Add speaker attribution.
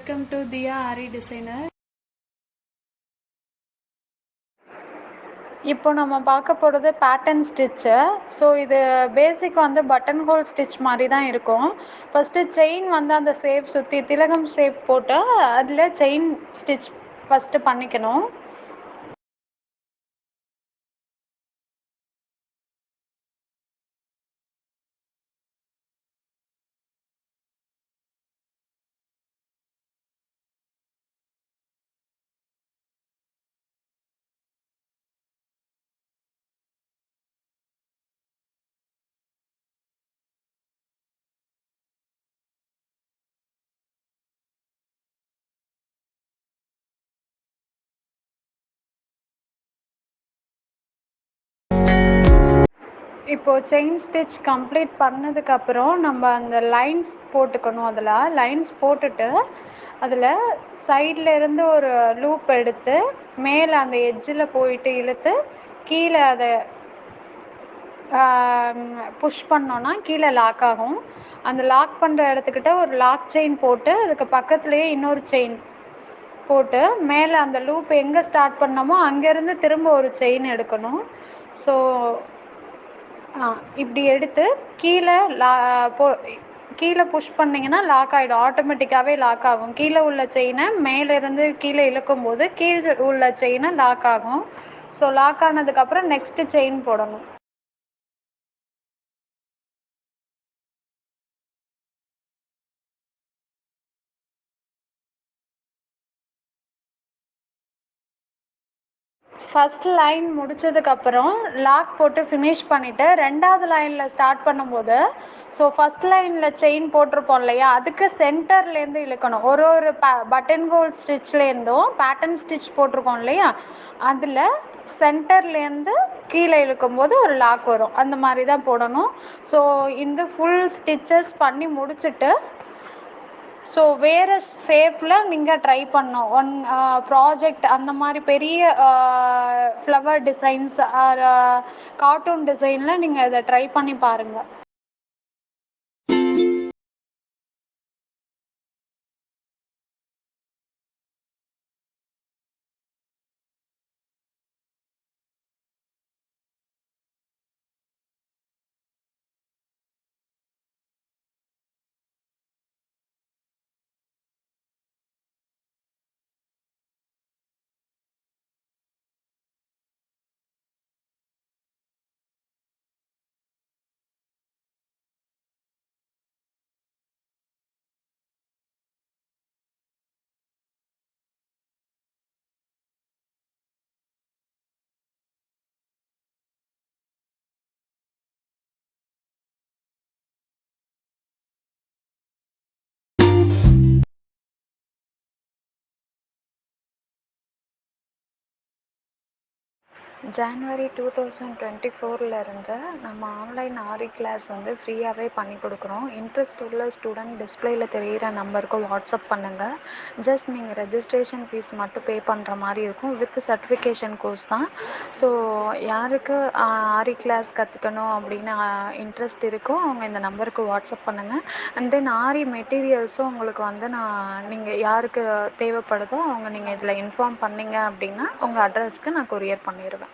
Speaker 1: Welcome to Diya Aari designer.
Speaker 2: இப்போ நம்ம பார்க்க போகிறது பேட்டர்ன் ஸ்டிச்சு. ஸோ இது பேசிக் வந்து பட்டன் ஹோல் ஸ்டிச் மாதிரி தான் இருக்கும். ஃபஸ்ட்டு செயின் வந்து அந்த ஷேப் சுற்றி திலகம் ஷேப் போட்டு அதில் செயின் ஸ்டிச் ஃபஸ்ட்டு பண்ணிக்கணும். இப்போது செயின் ஸ்டிச் கம்ப்ளீட் பண்ணதுக்கப்புறம் நம்ம அந்த லைன்ஸ் போட்டுக்கணும். அதில் லைன்ஸ் போட்டுட்டு அதில் சைடில் இருந்து ஒரு லூப் எடுத்து மேலே அந்த எட்ஜில் போயிட்டு இழுத்து கீழே அதை புஷ் பண்ணோன்னா கீழே லாக் ஆகும். அந்த லாக் பண்ணுற இடத்துக்கிட்ட ஒரு லாக் செயின் போட்டு அதுக்கு பக்கத்துலேயே இன்னொரு செயின் போட்டு மேலே அந்த லூப் எங்கே ஸ்டார்ட் பண்ணோமோ அங்கேருந்து திரும்ப ஒரு செயின் எடுக்கணும். ஸோ இப்படி எடுத்து கீழே கீழே புஷ் பண்ணிங்கன்னா லாக் ஆகிடும், ஆட்டோமேட்டிக்காகவே லாக் ஆகும். கீழே உள்ள செயினை மேலேருந்து கீழே இழுக்கும் போது கீழே உள்ள செயினை லாக் ஆகும். ஸோ லாக் ஆனதுக்கப்புறம் நெக்ஸ்ட்டு செயின் போடணும். ஃபஸ்ட் லைன் முடித்ததுக்கப்புறம் லாக் போட்டு ஃபினிஷ் பண்ணிவிட்டு ரெண்டாவது லைனில் ஸ்டார்ட் பண்ணும்போது ஸோ ஃபஸ்ட் லைனில் செயின் போட்டிருப்போம் இல்லையா, அதுக்கு சென்டர்லேருந்து இழுக்கணும். ஒரு பட்டன் ஹோல் ஸ்டிச்லேருந்தும் பேட்டர்ன் ஸ்டிச் போட்டிருக்கோம் இல்லையா, அதில் சென்டர்லேருந்து கீழே இழுக்கும்போது ஒரு லாக் வரும். அந்த மாதிரி தான் போடணும். ஸோ இந்த ஃபுல் ஸ்டிச்சஸ் பண்ணி முடிச்சுட்டு ஸோ வேறு ஷேப்பில் நீங்கள் ட்ரை பண்ணணும். ப்ராஜெக்ட் அந்த மாதிரி பெரிய ஃப்ளவர் டிசைன்ஸ் ஆர் கார்ட்டூன் டிசைனில் நீங்கள் இதை ட்ரை பண்ணி பாருங்கள்.
Speaker 3: ஜான்வரி 2024 நம்ம ஆன்லைன் ஆரி கிளாஸ் வந்து ஃப்ரீயாகவே பண்ணி கொடுக்குறோம். இன்ட்ரெஸ்ட் உள்ள ஸ்டூடெண்ட் டிஸ்பிளேயில் தெரிகிற நம்பருக்கு வாட்ஸ்அப் பண்ணுங்கள். ஜஸ்ட் நீங்கள் ரெஜிஸ்ட்ரேஷன் ஃபீஸ் மட்டும் பே பண்ணுற மாதிரி இருக்கும். வித் சர்டிஃபிகேஷன் கோர்ஸ் தான். ஸோ யாருக்கு ஆரி கிளாஸ் கற்றுக்கணும் அப்படின்னு இன்ட்ரெஸ்ட் இருக்கோ அவங்க இந்த நம்பருக்கு வாட்ஸ்அப் பண்ணுங்கள். அண்ட் தென் ஆரி மெட்டீரியல்ஸும் உங்களுக்கு வந்து நீங்கள் யாருக்கு தேவைப்படுதோ அவங்க நீங்கள் இதில் இன்ஃபார்ம் பண்ணிங்க அப்படின்னா உங்கள் அட்ரஸ்க்கு நான் கொரியர் பண்ணிடுவேன்.